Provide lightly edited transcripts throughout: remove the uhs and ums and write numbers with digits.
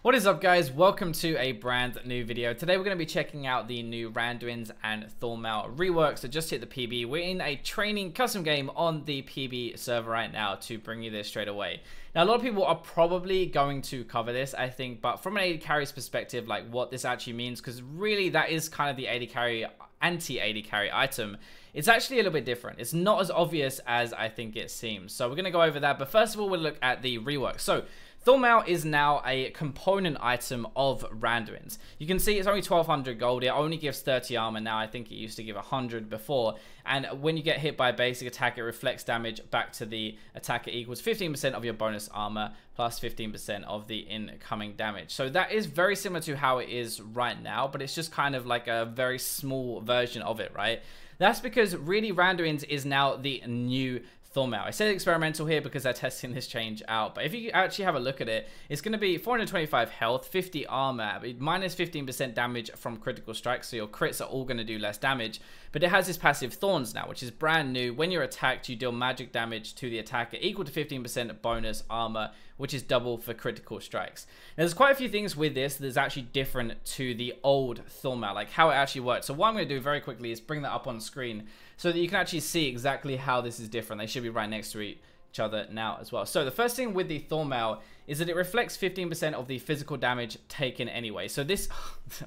What is up, guys? Welcome to a brand new video. Today we're going to be checking out the new Randuins and Thornmail reworks that just hit the PB. We're in a training custom game on the PB server right now to bring you this straight away. Now, a lot of people are probably going to cover this, I think, but from an AD carry's perspective, like what this actually means, because really that is kind of the AD carry, anti-AD carry item. It's actually a little bit different. It's not as obvious as I think it seems. So we're going to go over that, but first of all, we'll look at the rework. So Thornmail is now a component item of Randuins. You can see it's only 1200 gold. It only gives 30 armor now. I think it used to give 100 before. And when you get hit by a basic attack, it reflects damage back to the attacker equals 15% of your bonus armor plus 15% of the incoming damage. So that is very similar to how it is right now, but it's just kind of like a very small version of it, right? That's because really Randuins is now the new Thornmail. I said experimental here because they're testing this change out, but if you actually have a look at it, it's going to be 425 health, 50 armor, minus 15% damage from critical strikes, so your crits are all going to do less damage, but it has this passive Thorns now, which is brand new. When you're attacked, you deal magic damage to the attacker equal to 15% bonus armor, which is double for critical strikes. Now, there's quite a few things with this that's actually different to the old Thornmail, like how it actually works. So what I'm going to do very quickly is bring that up on screen so that you can actually see exactly how this is different. They should be right next to each other now as well. So the first thing with the Thornmail is that it reflects 15% of the physical damage taken anyway. So this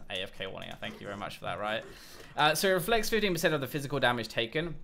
AFK warning, thank you very much for that, right? So it reflects 15% of the physical damage taken,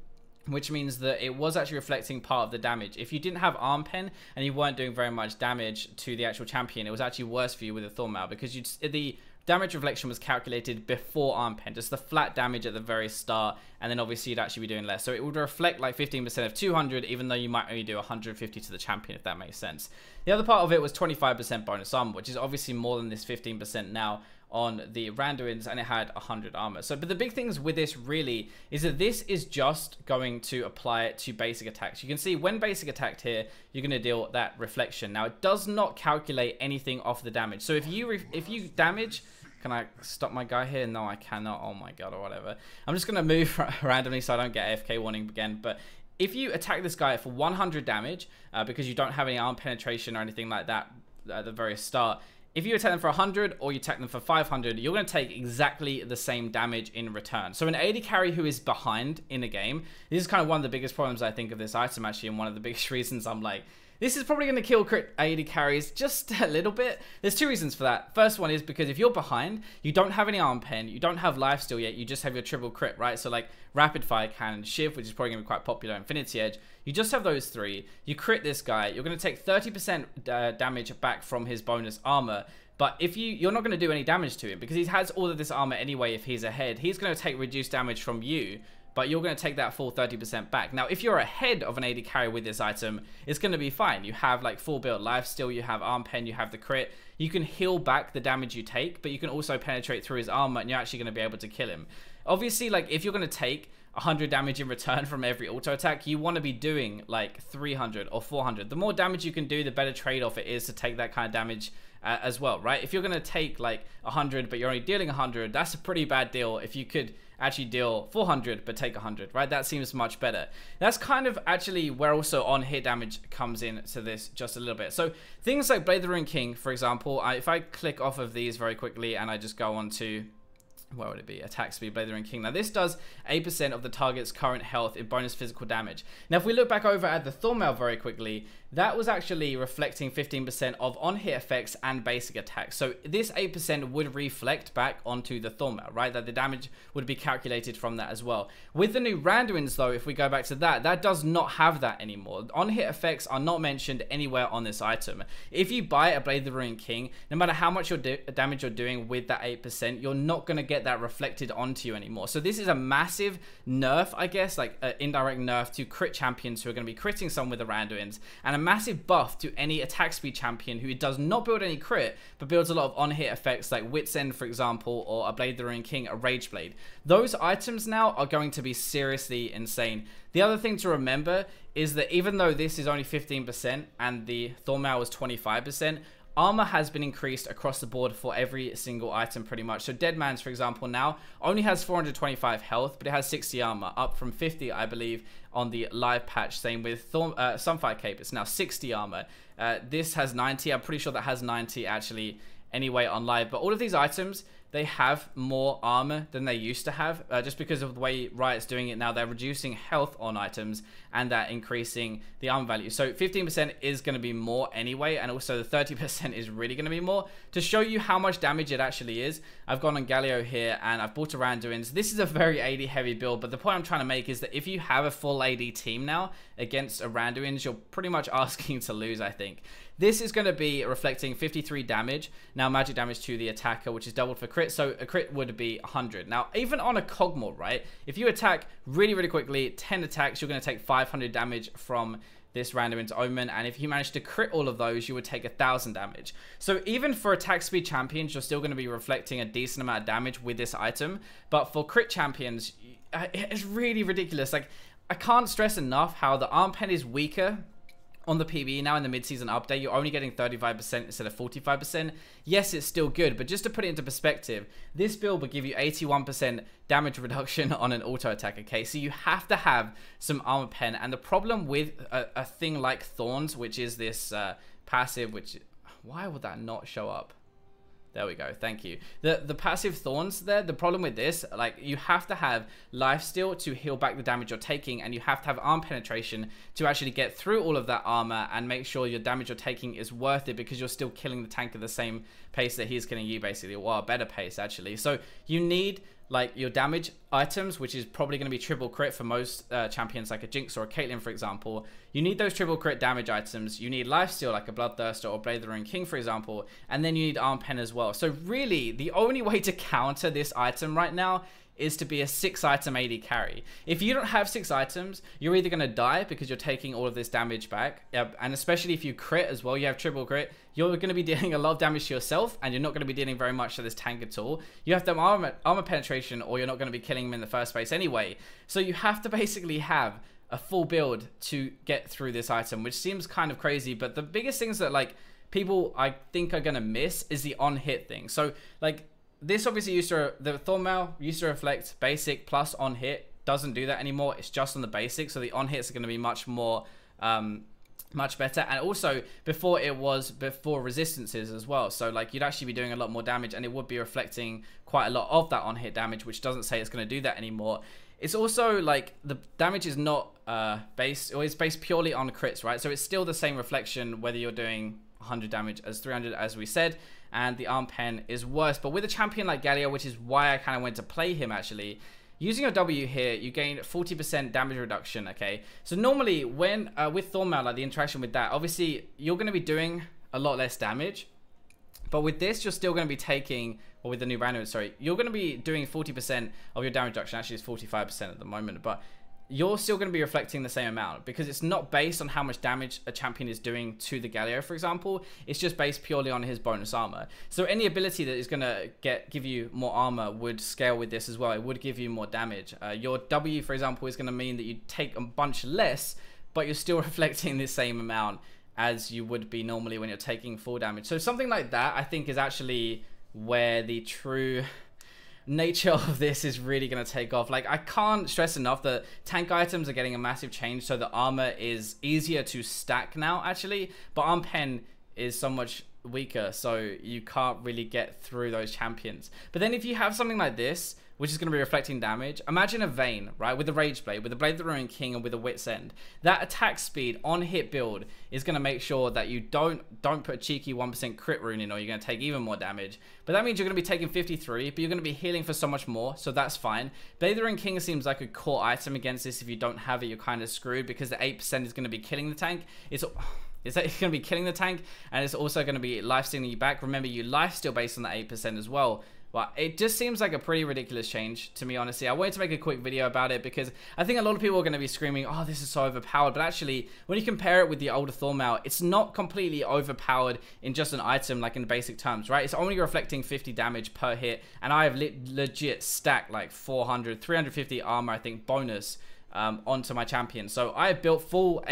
which means that it was actually reflecting part of the damage. If you didn't have arm pen and you weren't doing very much damage to the actual champion, it was actually worse for you with the Thornmail, because the damage reflection was calculated before arm pen, just the flat damage at the very start, and then obviously you'd actually be doing less. So it would reflect like 15% of 200, even though you might only do 150 to the champion, if that makes sense. The other part of it was 25% bonus armor, which is obviously more than this 15% now on the Randuins, and it had 100 armor. So, but the big things with this really is that this is just going to apply it to basic attacks. You can see when basic attacked here, you're going to deal that reflection. Now, it does not calculate anything off the damage. So if you damage, can I stop my guy here? No, I cannot. Oh my god, or whatever. I'm just going to move randomly so I don't get AFK warning again. But if you attack this guy for 100 damage, because you don't have any arm penetration or anything like that at the very start, if you attack them for 100 or you attack them for 500, you're going to take exactly the same damage in return. So an AD carry who is behind in a game, this is kind of one of the biggest problems I think of this item actually, and one of the biggest reasons I'm like, this is probably going to kill crit AD carries just a little bit. There's two reasons for that. First one is because if you're behind, you don't have any arm pen, you don't have lifesteal yet, you just have your triple crit, right? So like rapid fire cannon, shiv, which is probably going to be quite popular, infinity edge. You just have those three. You crit this guy, you're going to take 30% damage back from his bonus armor. But if you're not going to do any damage to him because he has all of this armor anyway. If he's ahead, he's going to take reduced damage from you, but you're going to take that full 30% back. Now, if you're ahead of an AD carry with this item, it's going to be fine. You have like full build lifesteal, you have arm pen, you have the crit. You can heal back the damage you take, but you can also penetrate through his armor, and you're actually going to be able to kill him. Obviously, like if you're going to take 100 damage in return from every auto attack, you want to be doing like 300 or 400. The more damage you can do, the better trade-off it is to take that kind of damage as well, right? If you're going to take like 100 but you're only dealing 100, that's a pretty bad deal. If you could actually deal 400 but take 100, right? That seems much better. That's kind of actually where also on hit damage comes into this just a little bit. So things like Blade the Ruined King, for example, if I click off of these very quickly and I just go on to, where would it be? Attack speed, Blade the Ruined King. Now this does 8% of the target's current health in bonus physical damage. Now if we look back over at the Thornmail very quickly, that was actually reflecting 15% of on-hit effects and basic attacks. So this 8% would reflect back onto the Thornmail, right? That the damage would be calculated from that as well. With the new Randuins though, if we go back to that, that does not have that anymore. On-hit effects are not mentioned anywhere on this item. If you buy a Blade the Ruined King, no matter how much damage you're doing with that 8%, you're not going to get that reflected onto you anymore. So this is a massive nerf, I guess, like an indirect nerf to crit champions who are going to be critting some with the Randuins, and a massive buff to any attack speed champion who does not build any crit but builds a lot of on-hit effects like Wit's End, for example, or a Blade the Ruined King, a Rage Blade. Those items now are going to be seriously insane. The other thing to remember is that even though this is only 15% and the Thornmail was 25%, armor has been increased across the board for every single item pretty much. So Deadman's, for example, now only has 425 health, but it has 60 armor, up from 50, I believe, on the live patch. Same with Sunfire Cape, it's now 60 armor. This has 90, I'm pretty sure that has 90 actually anyway on live. But all of these items, they have more armor than they used to have, just because of the way Riot's doing it now. They're reducing health on items and they're increasing the armor value. So 15% is going to be more anyway, and also the 30% is really going to be more. To show you how much damage it actually is, I've gone on Galio here and I've bought a Randuins. This is a very AD heavy build, but the point I'm trying to make is that if you have a full AD team now against a Randuins, you're pretty much asking to lose, I think. This is going to be reflecting 53 damage. Now, magic damage to the attacker, which is doubled for crit. So a crit would be 100. Now, even on a Cogmore, right? If you attack really, really quickly, 10 attacks, you're going to take 500 damage from this Randuin's Omen. And if you manage to crit all of those, you would take 1,000 damage. So even for attack speed champions, you're still going to be reflecting a decent amount of damage with this item. But for crit champions, it's really ridiculous. Like, I can't stress enough how the arm pen is weaker on the PvE now in the mid-season update. You're only getting 35% instead of 45%. Yes, it's still good, but just to put it into perspective, this build will give you 81% damage reduction on an auto attack, okay? So you have to have some armor pen, and the problem with a thing like Thorns, which is this passive, which, why would that not show up? There we go, thank you. The passive Thorns there, the problem with this, like, you have to have lifesteal to heal back the damage you're taking, and you have to have arm penetration to actually get through all of that armor and make sure your damage you're taking is worth it, because you're still killing the tank at the same pace that he's killing you, basically, or a better pace, actually. So you need, like, your damage items, which is probably going to be triple crit for most champions, like a Jinx or a Caitlyn, for example. You need those triple crit damage items. You need lifesteal, like a Bloodthirster or Blade of the Ruined King, for example. And then you need arm pen as well. So really, the only way to counter this item right now is to be a 6-item AD carry. If you don't have 6 items, you're either going to die because you're taking all of this damage back, and especially if you crit as well, you have triple crit, you're going to be dealing a lot of damage to yourself, and you're not going to be dealing very much to this tank at all. You have to have armor penetration, or you're not going to be killing him in the first place anyway. So you have to basically have a full build to get through this item, which seems kind of crazy, but the biggest things that, like, people I think are going to miss is the on-hit thing. So, like, this obviously the Thornmail used to reflect basic plus on hit. Doesn't do that anymore. It's just on the basic. So the on hits are going to be much more, much better. And also before it was before resistances as well. So like you'd actually be doing a lot more damage, and it would be reflecting quite a lot of that on hit damage, which doesn't say it's going to do that anymore. It's also like the damage is not based, or it's based purely on crits, right? So it's still the same reflection whether you're doing 100 damage as 300, as we said, and the arm pen is worse. But with a champion like Galio, which is why I kind of went to play him actually, using your W here, you gain 40% damage reduction, okay? So normally when with Thornmail, like the interaction with that, obviously you're going to be doing a lot less damage, but with this you're still going to be taking, or with the new Randuin, sorry, you're going to be doing 40% of your damage reduction. Actually it's 45% at the moment, but you're still going to be reflecting the same amount, because it's not based on how much damage a champion is doing to the Galio, for example. It's just based purely on his bonus armor. So any ability that is going to give you more armor would scale with this as well. It would give you more damage. Your W, for example, is going to mean that you take a bunch less, but you're still reflecting the same amount as you would be normally when you're taking full damage. So something like that, I think, is actually where the true nature of this is really going to take off. Like, I can't stress enough that tank items are getting a massive change, so the armor is easier to stack now actually, but arm pen is so much weaker, so you can't really get through those champions. But then if you have something like this, which is going to be reflecting damage, imagine a Vayne, right, with a Rage Blade, with a Blade of the Ruined King, and with a Wit's End. That attack speed on hit build is going to make sure that you don't put a cheeky 1% crit rune in, or you're going to take even more damage. But that means you're going to be taking 53, but you're going to be healing for so much more, so that's fine. Blade of the Ruined King seems like a core item against this. If you don't have it, you're kind of screwed, because the 8% is going to be killing the tank. It's going to be killing the tank, and it's also going to be lifestealing you back. Remember, you lifesteal based on the 8% as well. But it just seems like a pretty ridiculous change to me, honestly. I wanted to make a quick video about it because I think a lot of people are going to be screaming, oh, this is so overpowered. But actually, when you compare it with the older Thornmail, it's not completely overpowered in just an item, like in the basic terms, right? It's only reflecting 50 damage per hit, and I have legit stacked like 400, 350 armor, I think, bonus onto my champion. So I have built full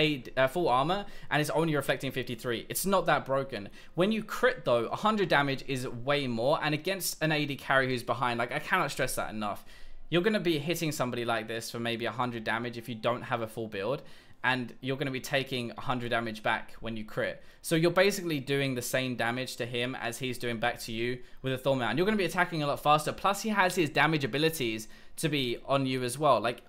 armor, and it's only reflecting 53. It's not that broken. When you crit though, 100 damage is way more, and against an AD carry who's behind, like, I cannot stress that enough. You're going to be hitting somebody like this for maybe 100 damage if you don't have a full build, and you're going to be taking 100 damage back when you crit. So you're basically doing the same damage to him as he's doing back to you with a Thornmail, and you're going to be attacking a lot faster. Plus he has his damage abilities to be on you as well. Like,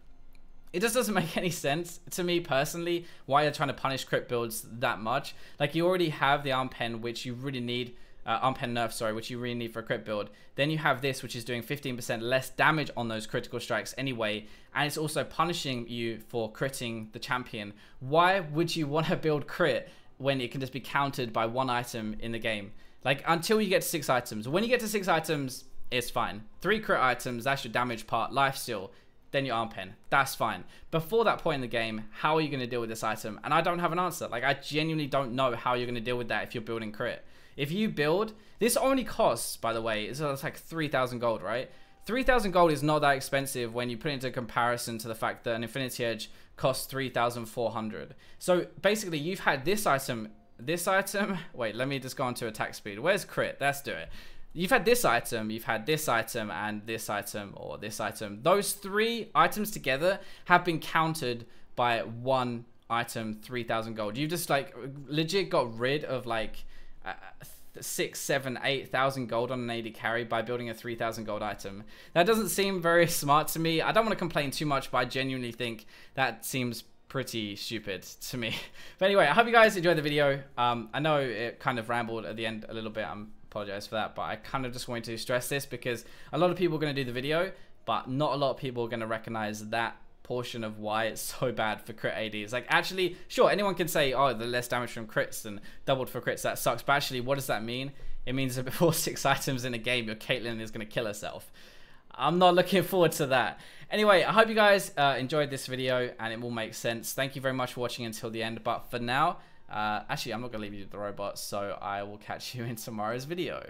it just doesn't make any sense to me personally why you're trying to punish crit builds that much. Like, you already have the arm pen, which you really need, arm pen nerf, sorry, which you really need for a crit build. Then you have this, which is doing 15% less damage on those critical strikes anyway, and it's also punishing you for critting the champion. Why would you want to build crit when it can just be countered by one item in the game? Like, until you get to 6 items. When you get to 6 items, it's fine. 3 crit items, that's your damage part, lifesteal, then your arm pen, that's fine. Before that point in the game, how are you going to deal with this item? And I don't have an answer. Like, I genuinely don't know how you're going to deal with that if you're building crit. If you build, this only costs, by the way, it's like 3,000 gold, right? 3,000 gold is not that expensive when you put it into comparison to the fact that an Infinity Edge costs 3,400. So basically, you've had this item, wait, let me just go on to attack speed. Where's crit? Let's do it. You've had this item, you've had this item, and this item, or this item. Those 3 items together have been countered by one item, 3,000 gold. You've just, like, legit got rid of, like, 6, 7, 8,000 gold on an AD carry by building a 3,000 gold item. That doesn't seem very smart to me. I don't want to complain too much, but I genuinely think that seems pretty stupid to me. But anyway, I hope you guys enjoyed the video. I know it kind of rambled at the end a little bit. Apologize for that, but I kind of just wanted to stress this because a lot of people are going to do the video, but not a lot of people are going to recognize that portion of why it's so bad for crit ADs. Like, actually, sure, anyone can say, oh, the less damage from crits and doubled for crits, that sucks. But actually, what does that mean? It means that before 6 items in a game, your Caitlyn is going to kill herself. I'm not looking forward to that. Anyway, I hope you guys enjoyed this video and it will make sense. Thank you very much for watching until the end. But for now, actually, I'm not going to leave you with the robots, so I will catch you in tomorrow's video.